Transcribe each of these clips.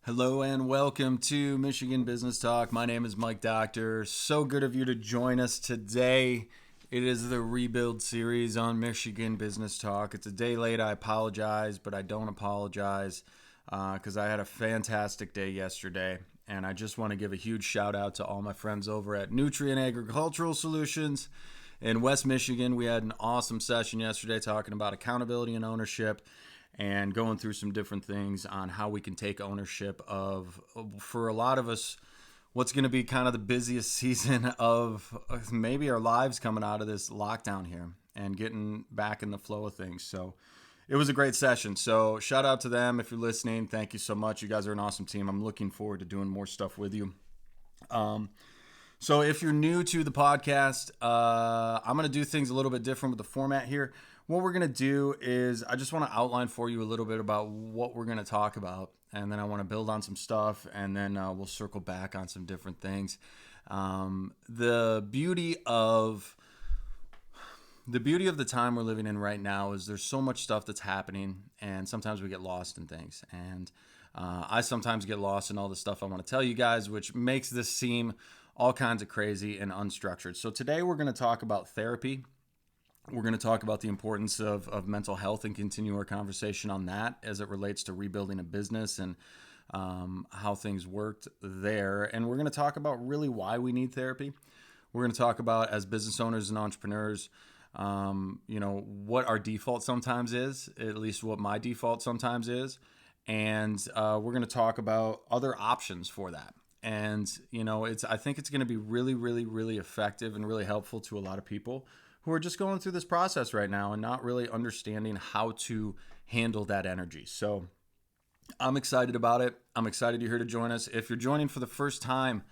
Hello and welcome to Michigan Business Talk. My name is Mike Doctor. So good of you to join us today. It is the Rebuild series on Michigan Business Talk. It's a day late. I apologize, but I don't apologize because I had a fantastic day yesterday. And I just want to give a huge shout out to all my friends over at Nutrient Agricultural Solutions in West Michigan. We had an awesome session yesterday talking about accountability and ownership, and going through some different things on how we can take ownership of, for a lot of us, what's going to be kind of the busiest season of maybe our lives coming out of this lockdown here and getting back in the flow of things. So it was a great session. So shout out to them if you're listening. Thank you so much. You guys are an awesome team. I'm looking forward to doing more stuff with you. So if you're new to the podcast, I'm going to do things a little bit different with the format here. What we're going to do is I just want to outline for you a little bit about what we're going to talk about, and then I want to build on some stuff, and then we'll circle back on some different things. The beauty of the time we're living in right now is there's so much stuff that's happening, and sometimes we get lost in things. And I sometimes get lost in all the stuff I want to tell you guys, which makes this seem all kinds of crazy and unstructured. So today we're going to talk about therapy. We're going to talk about the importance of mental health and continue our conversation on that as it relates to rebuilding a business and how things worked there. And we're going to talk about really why we need therapy. We're going to talk about, as business owners and entrepreneurs, what our default sometimes is, at least what my default sometimes is. And we're going to talk about other options for that. And, I think it's going to be really, really, really effective and really helpful to a lot of people who are just going through this process right now and not really understanding how to handle that energy. So I'm excited about it. I'm excited you're here to join us. If you're joining for the first time,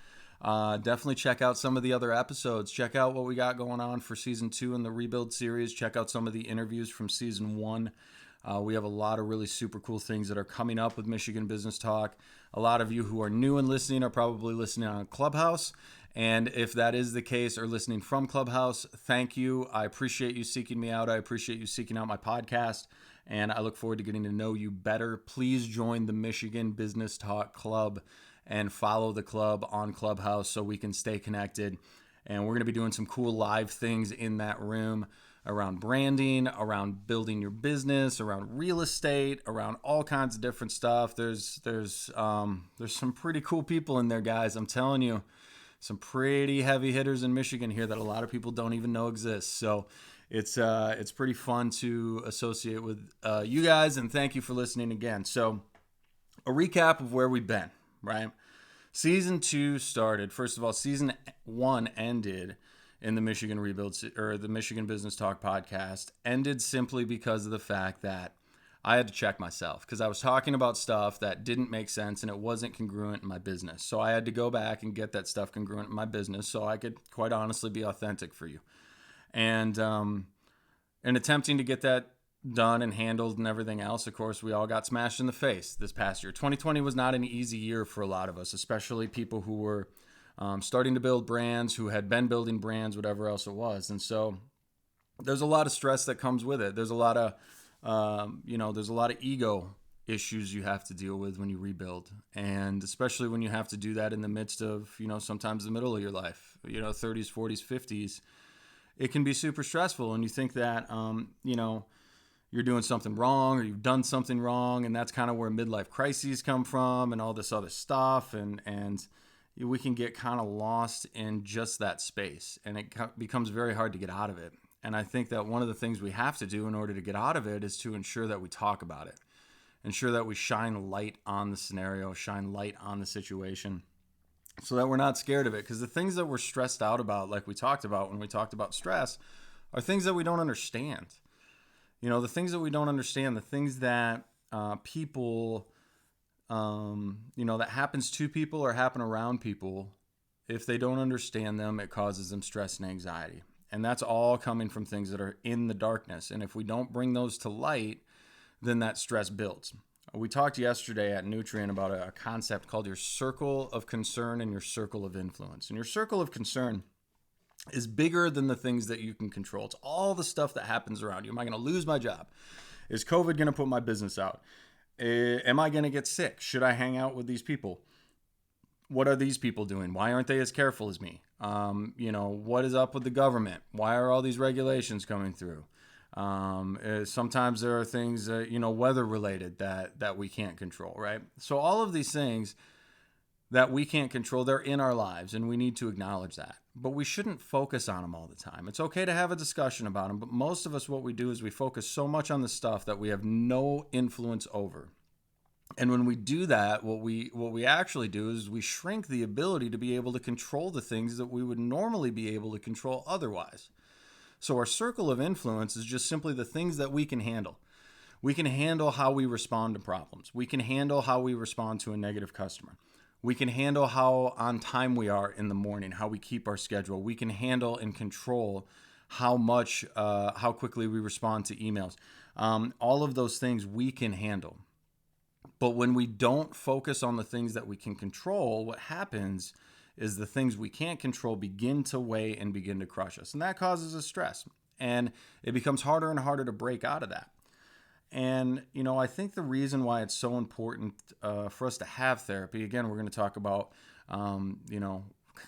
definitely check out some of the other episodes. Check out what we got going on for season 2 in the Rebuild series. Check out some of the interviews from season 1. We have a lot of really super cool things that are coming up with Michigan Business Talk. A lot of you who are new and listening are probably listening on Clubhouse. And if that is the case, or listening from Clubhouse, thank you. I appreciate you seeking me out. I appreciate you seeking out my podcast. And I look forward to getting to know you better. Please join the Michigan Business Talk Club and follow the club on Clubhouse so we can stay connected. And we're going to be doing some cool live things in that room around branding, around building your business, around real estate, around all kinds of different stuff. There's some pretty cool people in there, guys. I'm telling you, some pretty heavy hitters in Michigan here that a lot of people don't even know exist. So it's pretty fun to associate with you guys, and thank you for listening again. So a recap of where we've been, right? Season 2 started. First of all, season 1 ended in the Michigan Rebuild, or the Michigan Business Talk podcast, ended simply because of the fact that I had to check myself, because I was talking about stuff that didn't make sense and it wasn't congruent in my business. So I had to go back and get that stuff congruent in my business so I could quite honestly be authentic for you. And in attempting to get that done and handled and everything else, of course, we all got smashed in the face this past year. 2020 was not an easy year for a lot of us, especially people who were starting to build brands, who had been building brands, whatever else it was. And so there's a lot of stress that comes with it. There's a lot of there's a lot of ego issues you have to deal with when you rebuild, and especially when you have to do that in the midst of, sometimes the middle of your life, 30s, 40s, 50s. It can be super stressful, and you think that, you're doing something wrong, or you've done something wrong, and that's kind of where midlife crises come from and all this other stuff, and we can get kind of lost in just that space, and it becomes very hard to get out of it. And I think that one of the things we have to do in order to get out of it is to ensure that we talk about it, ensure that we shine light on the scenario, shine light on the situation, so that we're not scared of it. Because the things that we're stressed out about, like we talked about when we talked about stress, are things that we don't understand. The things that we don't understand, the things that people, that happens to people or happen around people, if they don't understand them, it causes them stress and anxiety. And that's all coming from things that are in the darkness. And if we don't bring those to light, then that stress builds. We talked yesterday at Nutrient about a concept called your circle of concern and your circle of influence. And your circle of concern is bigger than the things that you can control. It's all the stuff that happens around you. Am I going to lose my job? Is COVID going to put my business out? Am I going to get sick? Should I hang out with these people? What are these people doing? Why aren't they as careful as me? What is up with the government? Why are all these regulations coming through? Sometimes there are things, weather related that we can't control, right? So all of these things that we can't control, they're in our lives, and we need to acknowledge that. But we shouldn't focus on them all the time. It's okay to have a discussion about them, but most of us, what we do is we focus so much on the stuff that we have no influence over. And when we do that, what we actually do is we shrink the ability to be able to control the things that we would normally be able to control otherwise. So our circle of influence is just simply the things that we can handle. We can handle how we respond to problems. We can handle how we respond to a negative customer. We can handle how on time we are in the morning, how we keep our schedule. We can handle and control how quickly we respond to emails. All of those things we can handle. But when we don't focus on the things that we can control, what happens is the things we can't control begin to weigh and begin to crush us. And that causes us stress. And it becomes harder and harder to break out of that. And, I think the reason why it's so important for us to have therapy, again, we're going to talk about, kind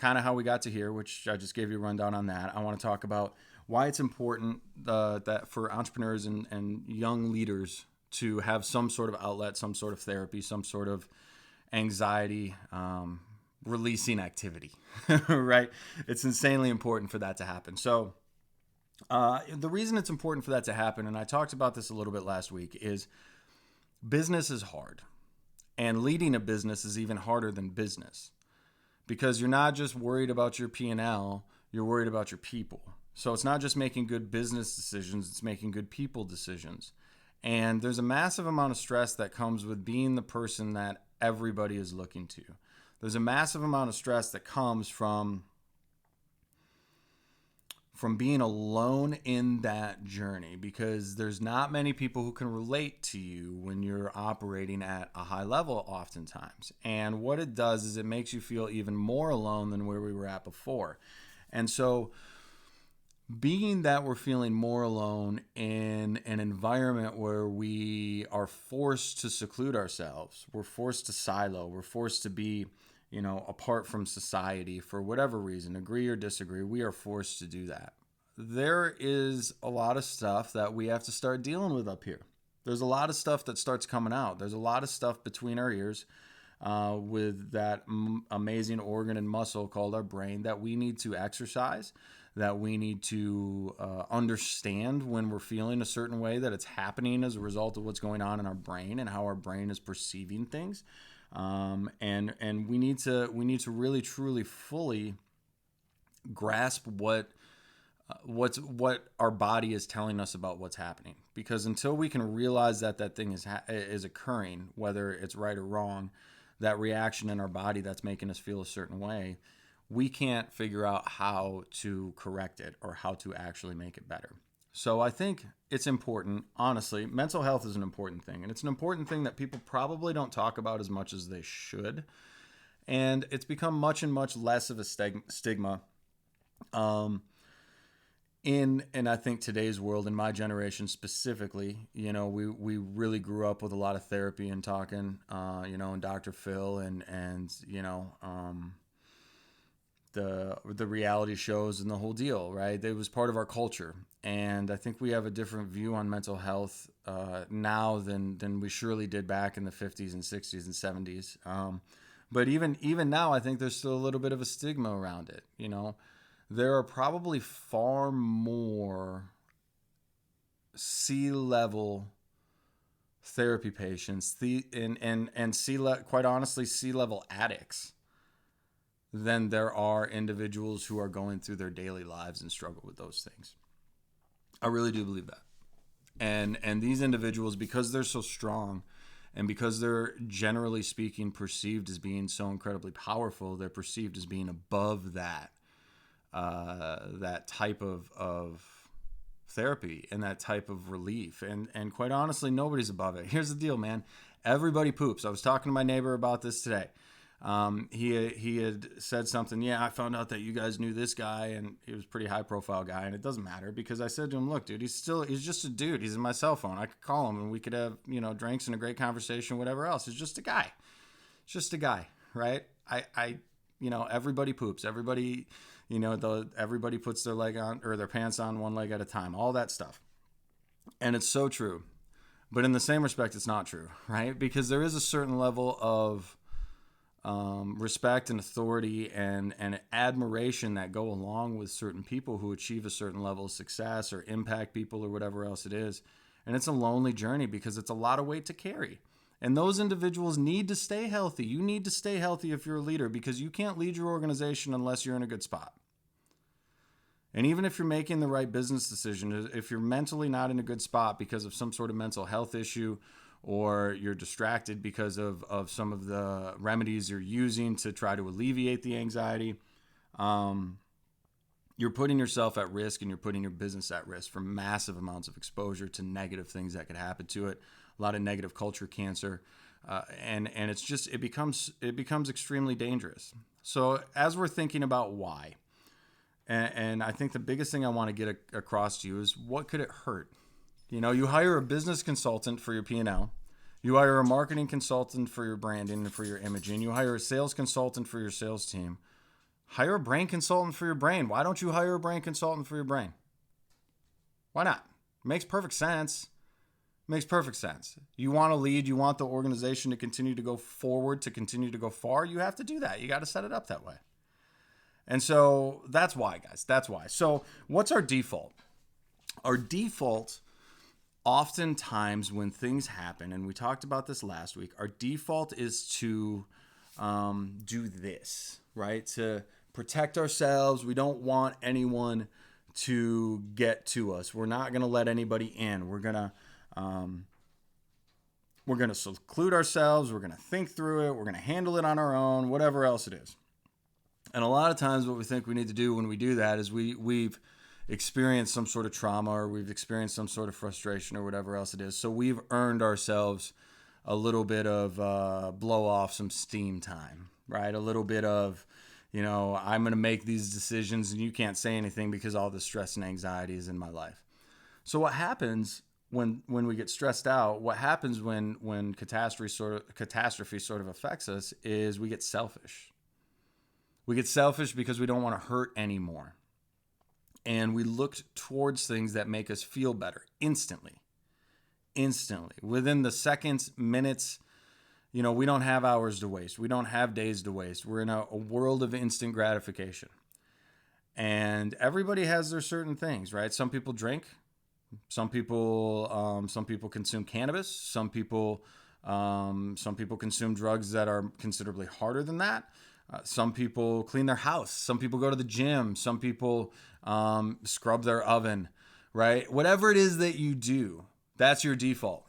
of how we got to here, which I just gave you a rundown on that. I want to talk about why it's important that for entrepreneurs and young leaders to have some sort of outlet, some sort of therapy, some sort of anxiety releasing activity, right? It's insanely important for that to happen. So the reason it's important for that to happen, and I talked about this a little bit last week, is business is hard. And leading a business is even harder than business because you're not just worried about your P&L, you're worried about your people. So it's not just making good business decisions, it's making good people decisions. And there's a massive amount of stress that comes with being the person that everybody is looking to. There's a massive amount of stress that comes from being alone in that journey because there's not many people who can relate to you when you're operating at a high level oftentimes. And what it does is it makes you feel even more alone than where we were at before. And so being that we're feeling more alone in an environment where we are forced to seclude ourselves, we're forced to silo, we're forced to be, apart from society for whatever reason, agree or disagree, we are forced to do that. There is a lot of stuff that we have to start dealing with up here. There's a lot of stuff that starts coming out. There's a lot of stuff between our ears with that amazing organ and muscle called our brain that we need to exercise, that we need to understand when we're feeling a certain way, that it's happening as a result of what's going on in our brain and how our brain is perceiving things. And we need to really, truly, fully grasp what our body is telling us about what's happening. Because until we can realize that thing is occurring, whether it's right or wrong, that reaction in our body that's making us feel a certain way, we can't figure out how to correct it or how to actually make it better. So I think it's important, honestly, mental health is an important thing. And it's an important thing that people probably don't talk about as much as they should. And it's become much and much less of a stigma in I think today's world, in my generation specifically. We really grew up with a lot of therapy and talking, and Dr. Phil and the reality shows and the whole deal, right? It was part of our culture. And I think we have a different view on mental health now than we surely did back in the 50s and 60s and 70s. But even now, I think there's still a little bit of a stigma around it. There are probably far more C-level therapy patients quite honestly, C-level addicts than there are individuals who are going through their daily lives and struggle with those things. I really do believe that. And these individuals, because they're so strong and because they're generally speaking perceived as being so incredibly powerful, they're perceived as being above that type of therapy and that type of relief. And quite honestly, nobody's above it. Here's the deal, man. Everybody poops. I was talking to my neighbor about this today. He had said something. Yeah, I found out that you guys knew this guy, and he was a pretty high profile guy, and it doesn't matter because I said to him, look, dude, he's just a dude. He's in my cell phone. I could call him and we could have, drinks and a great conversation, whatever else. It's just a guy. It's just a guy, right? Everybody poops. Everybody, everybody puts their leg on or their pants on one leg at a time, all that stuff. And it's so true. But in the same respect, it's not true, right? Because there is a certain level of respect and authority and admiration that go along with certain people who achieve a certain level of success or impact people or whatever else it is. And it's a lonely journey because it's a lot of weight to carry. And those individuals need to stay healthy. You need to stay healthy if you're a leader because you can't lead your organization unless you're in a good spot. And even if you're making the right business decision, if you're mentally not in a good spot because of some sort of mental health issue, or you're distracted because of some of the remedies you're using to try to alleviate the anxiety, you're putting yourself at risk and you're putting your business at risk for massive amounts of exposure to negative things that could happen to it. A lot of negative culture cancer, and it becomes extremely dangerous. So as we're thinking about why, and I think the biggest thing I want to get across to you is what could it hurt? You hire a business consultant for your P&L. You hire a marketing consultant for your branding and for your imaging. You hire a sales consultant for your sales team. Hire a brain consultant for your brain. Why don't you hire a brain consultant for your brain? Why not? It makes perfect sense. Makes perfect sense. You want to lead, you want the organization to continue to go forward, to continue to go far, you have to do that. You got to set it up that way. And so that's why, guys. That's why. So what's our default? Our default, oftentimes when things happen, and we talked about this last week, our default is to do this, right? To protect ourselves. We don't want anyone to get to us. We're not going to let anybody in. We're going to seclude ourselves. We're going to think through it. We're going to handle it on our own, whatever else it is. And a lot of times what we think we need to do when we do that is we've experienced some sort of trauma or we've experienced some sort of frustration or whatever else it is. So we've earned ourselves a little bit of blow off some steam time, right? A little bit of, I'm going to make these decisions and you can't say anything because all the stress and anxiety is in my life. So what happens when we get stressed out, what happens when catastrophe sort of affects us is we get selfish. We get selfish because we don't want to hurt anymore. And we look towards things that make us feel better instantly. Within the seconds, minutes, we don't have hours to waste. We don't have days to waste. We're in a world of instant gratification. And everybody has their certain things, right? Some people drink. Some people consume cannabis. Some people consume drugs that are considerably harder than that. Some people clean their house. Some people go to the gym. Some people scrub their oven, right? Whatever it is that you do, that's your default.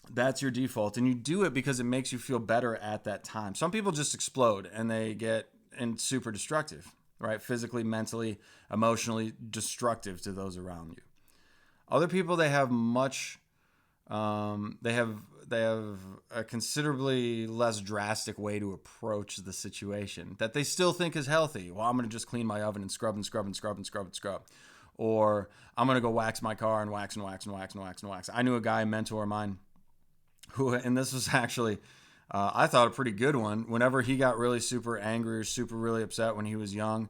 That's your default. And you do it because it makes you feel better at that time. Some people just explode and they get super destructive, right? Physically, mentally, emotionally destructive to those around you. Other people, they have a considerably less drastic way to approach the situation that they still think is healthy. Well, I'm going to just clean my oven and scrub and scrub and scrub and scrub and scrub. Or I'm going to go wax my car and wax and wax and wax and wax and wax. I knew a guy, a mentor of mine, who, and this was actually, I thought a pretty good one. Whenever he got really super angry or super really upset when he was young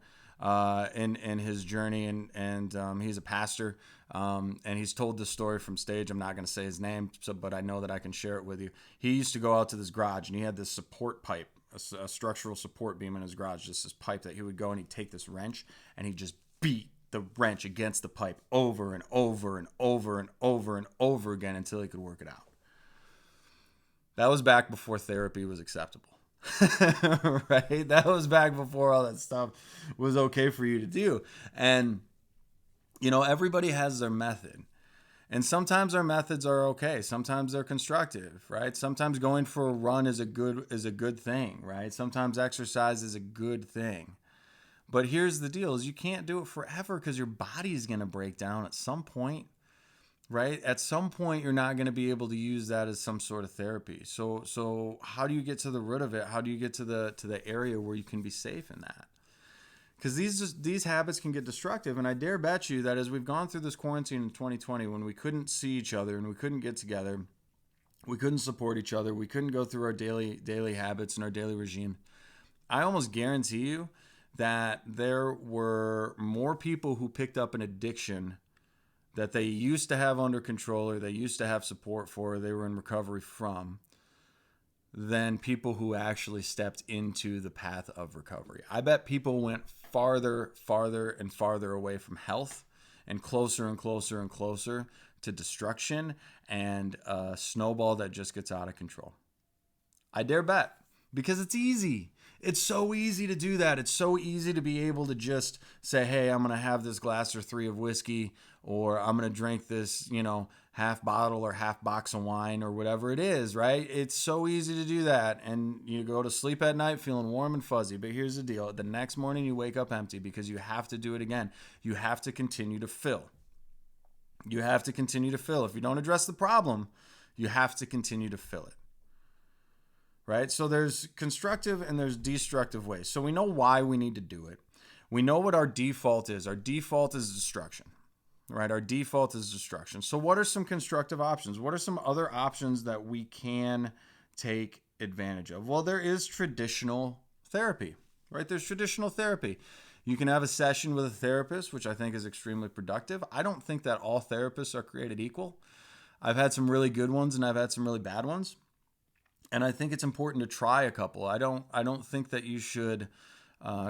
in his journey, and he's a pastor, and he's told this story from stage. I'm not going to say his name, but I know that I can share it with you. He used to go out to this garage, and he had this support pipe, a structural support beam in his garage, just this pipe that he would go and he'd take this wrench and he'd just beat the wrench against the pipe over and over and over and over and over again until he could work it out. That was back before therapy was acceptable. Right? That was back before all that stuff was okay for you to do. And everybody has their method. And sometimes our methods are okay. Sometimes they're constructive, right? Sometimes going for a run is a good thing, right? Sometimes exercise is a good thing. But here's the deal, is you can't do it forever because your body is going to break down at some point, right? At some point, you're not going to be able to use that as some sort of therapy. So how do you get to the root of it? How do you get to the area where you can be safe in that? Because these habits can get destructive, and I dare bet you that as we've gone through this quarantine in 2020, when we couldn't see each other and we couldn't get together, we couldn't support each other, we couldn't go through our daily habits and our daily regime, I almost guarantee you that there were more people who picked up an addiction that they used to have under control or they used to have support for, or they were in recovery from, than people who actually stepped into the path of recovery. I bet people went farther and farther away from health and closer and closer to destruction and a snowball that just gets out of control. I dare bet, because it's easy. It's so easy to do that. It's so easy to be able to just say, hey, I'm going to have this glass or 3 of whiskey, or I'm going to drink this, half bottle or half box of wine or whatever it is, right? It's so easy to do that. And you go to sleep at night feeling warm and fuzzy. But here's the deal. The next morning you wake up empty, because you have to do it again. You have to continue to fill. You have to continue to fill. If you don't address the problem, you have to continue to fill it. Right? So there's constructive and there's destructive ways. So we know why we need to do it. We know what our default is. Our default is destruction, right? Our default is destruction. So what are some constructive options? What are some other options that we can take advantage of? Well, there is traditional therapy, right? There's traditional therapy. You can have a session with a therapist, which I think is extremely productive. I don't think that all therapists are created equal. I've had some really good ones and I've had some really bad ones. And I think it's important to try a couple. I don't think that you should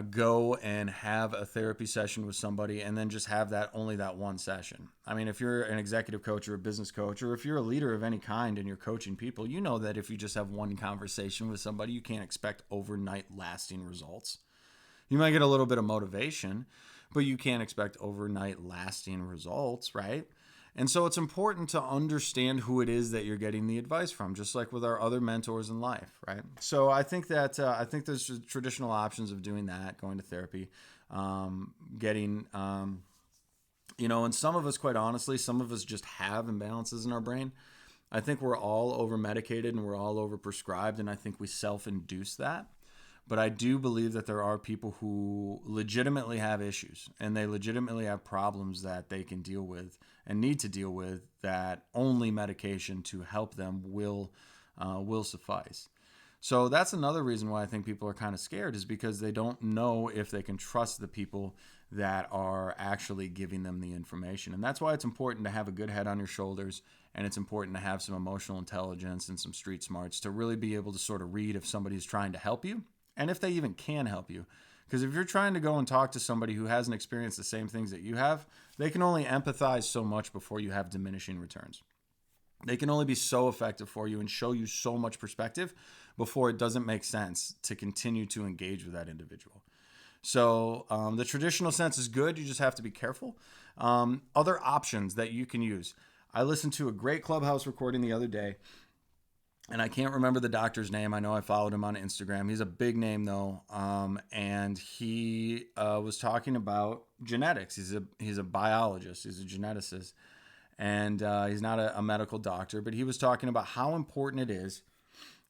go and have a therapy session with somebody and then just have only that one session. I mean, if you're an executive coach or a business coach, or if you're a leader of any kind and you're coaching people, you know that if you just have one conversation with somebody, you can't expect overnight lasting results. You might get a little bit of motivation, but you can't expect overnight lasting results, right? And so it's important to understand who it is that you're getting the advice from, just like with our other mentors in life, right? So I think that there's traditional options of doing that, going to therapy, getting, and some of us, quite honestly, some of us just have imbalances in our brain. I think we're all over medicated and we're all over prescribed, and I think we self-induce that. But I do believe that there are people who legitimately have issues and they legitimately have problems that they can deal with and need to deal with, that only medication to help them will suffice. So that's another reason why I think people are kind of scared, is because they don't know if they can trust the people that are actually giving them the information. And that's why it's important to have a good head on your shoulders, and it's important to have some emotional intelligence and some street smarts to really be able to sort of read if somebody's trying to help you, and if they even can help you. Because if you're trying to go and talk to somebody who hasn't experienced the same things that you have, they can only empathize so much before you have diminishing returns. They can only be so effective for you and show you so much perspective before it doesn't make sense to continue to engage with that individual. So the traditional sense is good. You just have to be careful. Other options that you can use. I listened to a great Clubhouse recording the other day, and I can't remember the doctor's name. I know I followed him on Instagram. He's a big name though. And he was talking about genetics. He's a biologist. He's a geneticist. And he's not a medical doctor, but he was talking about how important it is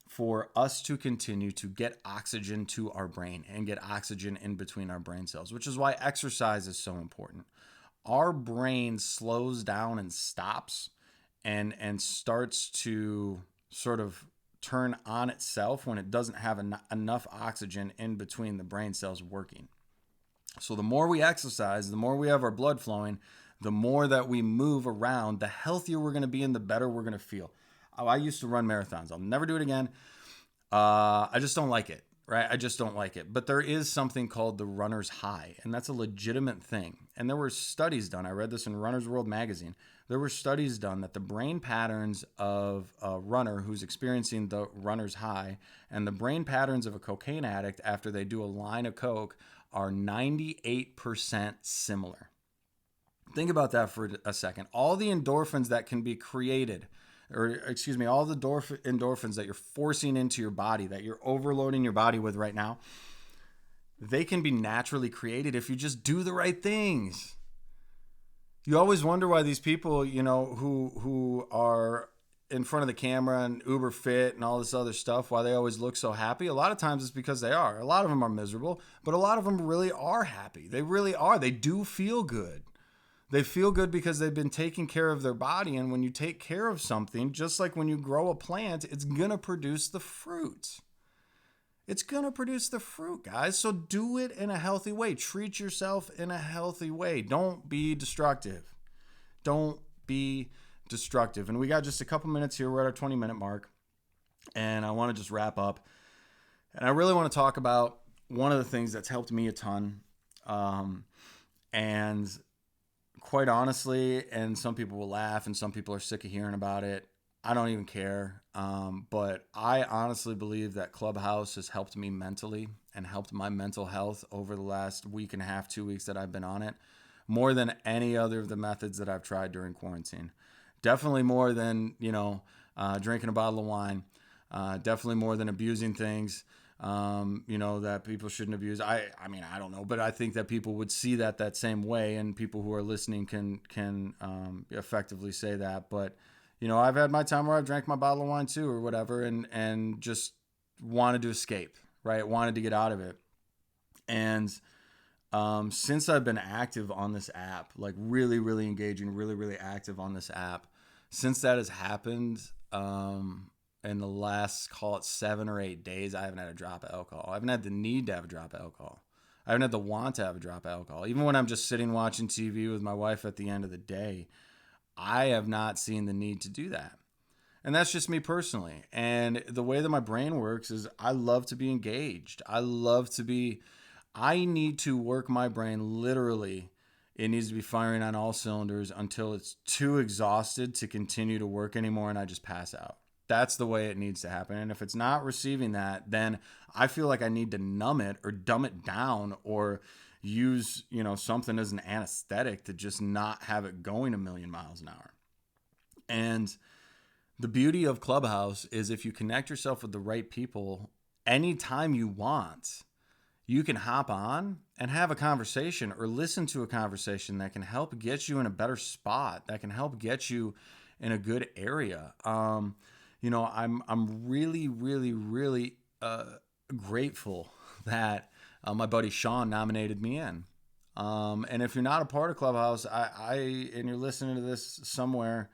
for us to continue to get oxygen to our brain and get oxygen in between our brain cells, which is why exercise is so important. Our brain slows down and stops and starts to sort of turn on itself when it doesn't have enough oxygen in between the brain cells working. So the more we exercise, the more we have our blood flowing, the more that we move around, the healthier we're going to be and the better we're going to feel. I used to run marathons. I'll never do it again. I just don't like it, right? I just don't like it. But there is something called the runner's high, and that's a legitimate thing. And there were studies done. I read this in Runner's World magazine. There were studies done that the brain patterns of a runner who's experiencing the runner's high and the brain patterns of a cocaine addict after they do a line of coke are 98% similar. Think about that for a second. All the endorphins that can be created, all the endorphins that you're forcing into your body, that you're overloading your body with right now, they can be naturally created if you just do the right things. You always wonder why these people, who are in front of the camera and uber fit and all this other stuff, why they always look so happy. A lot of times it's because they are. A lot of them are miserable, but a lot of them really are happy. They really are. They do feel good. They feel good because they've been taking care of their body. And when you take care of something, just like when you grow a plant, it's going to produce the fruit. It's going to produce the fruit, guys. So do it in a healthy way. Treat yourself in a healthy way. Don't be destructive. Don't be destructive. And we got just a couple minutes here. We're at our 20-minute mark. And I want to just wrap up. And I really want to talk about one of the things that's helped me a ton. And quite honestly, and some people will laugh and some people are sick of hearing about it, I don't even care. But I honestly believe that Clubhouse has helped me mentally and helped my mental health over the last week and a half, 2 weeks that I've been on it, more than any other of the methods that I've tried during quarantine. Definitely more than, drinking a bottle of wine. Definitely more than abusing things, that people shouldn't abuse. I mean, I don't know, but I think that people would see that same way, and people who are listening can effectively say that. But I've had my time where I've drank my bottle of wine too, or whatever, and just wanted to escape, right? Wanted to get out of it. And since I've been active on this app, like really, really engaging, really, really active on this app, since that has happened, in the last, call it 7 or 8 days, I haven't had a drop of alcohol. I haven't had the need to have a drop of alcohol. I haven't had the want to have a drop of alcohol. Even when I'm just sitting watching TV with my wife at the end of the day, I have not seen the need to do that. And that's just me personally. And the way that my brain works is I love to be engaged. I need to work my brain literally. It needs to be firing on all cylinders until it's too exhausted to continue to work anymore and I just pass out. That's the way it needs to happen. And if it's not receiving that, then I feel like I need to numb it or dumb it down or use, something as an anesthetic to just not have it going a million miles an hour. And the beauty of Clubhouse is if you connect yourself with the right people anytime you want, you can hop on and have a conversation or listen to a conversation that can help get you in a better spot, that can help get you in a good area. I'm really, really, really grateful that my buddy Sean nominated me in. And if you're not a part of Clubhouse, and you're listening to this somewhere,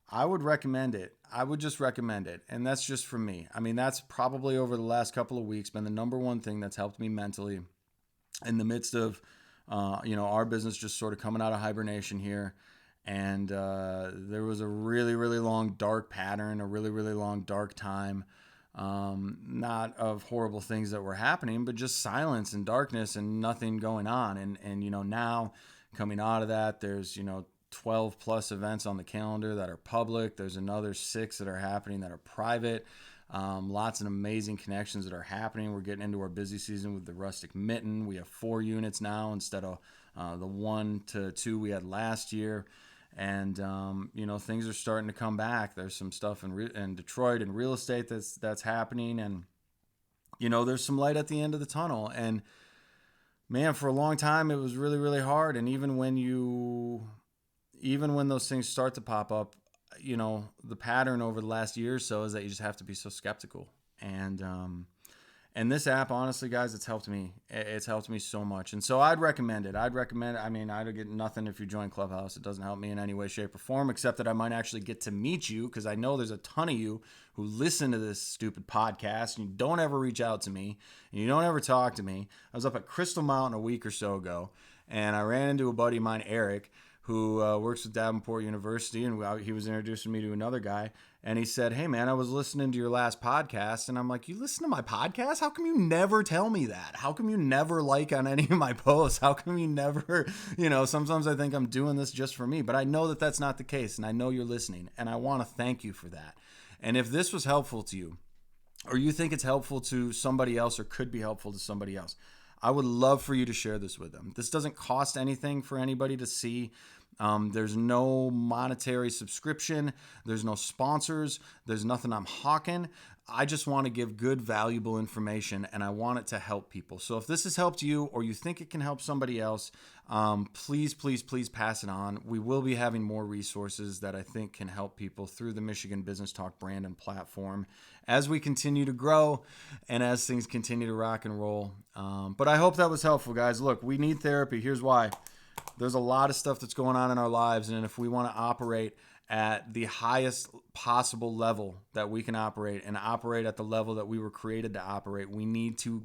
I would recommend it. I would just recommend it. And that's just from me. I mean, that's probably over the last couple of weeks been the number one thing that's helped me mentally in the midst of, our business just sort of coming out of hibernation here. And there was a really, really long dark pattern, a really, really long dark time, not of horrible things that were happening, but just silence and darkness and nothing going on. And now coming out of that, there's, 12 plus events on the calendar that are public. There's another 6 that are happening that are private. Lots of amazing connections that are happening. We're getting into our busy season with the Rustic Mitten. We have 4 units now instead of the 1 to 2 we had last year. And, things are starting to come back. There's some stuff in Detroit and real estate that's happening. And, there's some light at the end of the tunnel. And, man, for a long time, it was really, really hard. And even when those things start to pop up, the pattern over the last year or so is that you just have to be so skeptical. And this app, honestly, guys, it's helped me. It's helped me so much. And so I'd recommend it. I'd get nothing if you join Clubhouse. It doesn't help me in any way, shape, or form, except that I might actually get to meet you, because I know there's a ton of you who listen to this stupid podcast and you don't ever reach out to me and you don't ever talk to me. I was up at Crystal Mountain a week or so ago, and I ran into a buddy of mine, Eric, who works with Davenport University, and he was introducing me to another guy, and he said, "Hey, man, I was listening to your last podcast," and I'm like, "You listen to my podcast? How come you never tell me that? How come you never like on any of my posts? How come you never, sometimes I think I'm doing this just for me, but I know that that's not the case, and I know you're listening, and I want to thank you for that. And if this was helpful to you, or you think it's helpful to somebody else or could be helpful to somebody else, I would love for you to share this with them. This doesn't cost anything for anybody to see. There's no monetary subscription. There's no sponsors. There's nothing I'm hawking. I just want to give good, valuable information, and I want it to help people. So if this has helped you or you think it can help somebody else, please, please, please pass it on. We will be having more resources that I think can help people through the Michigan Business Talk brand and platform as we continue to grow and as things continue to rock and roll. But I hope that was helpful, guys. Look, we need therapy. Here's why. There's a lot of stuff that's going on in our lives, and if we want to operate at the highest possible level that we can operate and operate at the level that we were created to operate, we need to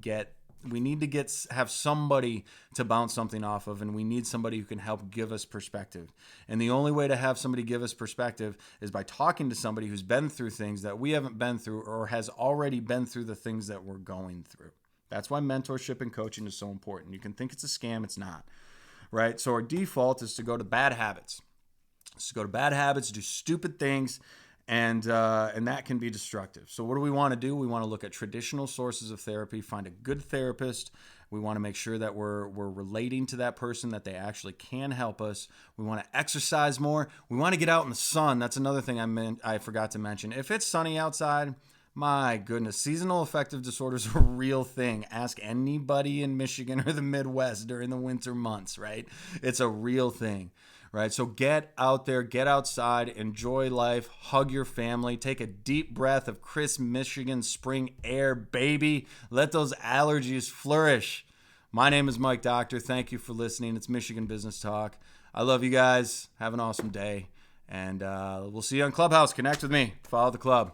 have somebody to bounce something off of, and we need somebody who can help give us perspective. And the only way to have somebody give us perspective is by talking to somebody who's been through things that we haven't been through or has already been through the things that we're going through. That's why mentorship and coaching is so important. You can think it's a scam, it's not. Right? So our default is to go to bad habits. Do stupid things, and that can be destructive. So what do we want to do? We want to look at traditional sources of therapy, find a good therapist. We want to make sure that we're relating to that person, that they actually can help us. We want to exercise more. We want to get out in the sun. That's another thing I forgot to mention. If it's sunny outside, my goodness, seasonal affective disorder is a real thing. Ask anybody in Michigan or the Midwest during the winter months, right? It's a real thing, right? So get out there, get outside, enjoy life, hug your family, take a deep breath of crisp Michigan spring air, baby. Let those allergies flourish. My name is Mike Doctor. Thank you for listening. It's Michigan Business Talk. I love you guys. Have an awesome day. And we'll see you on Clubhouse. Connect with me. Follow the club.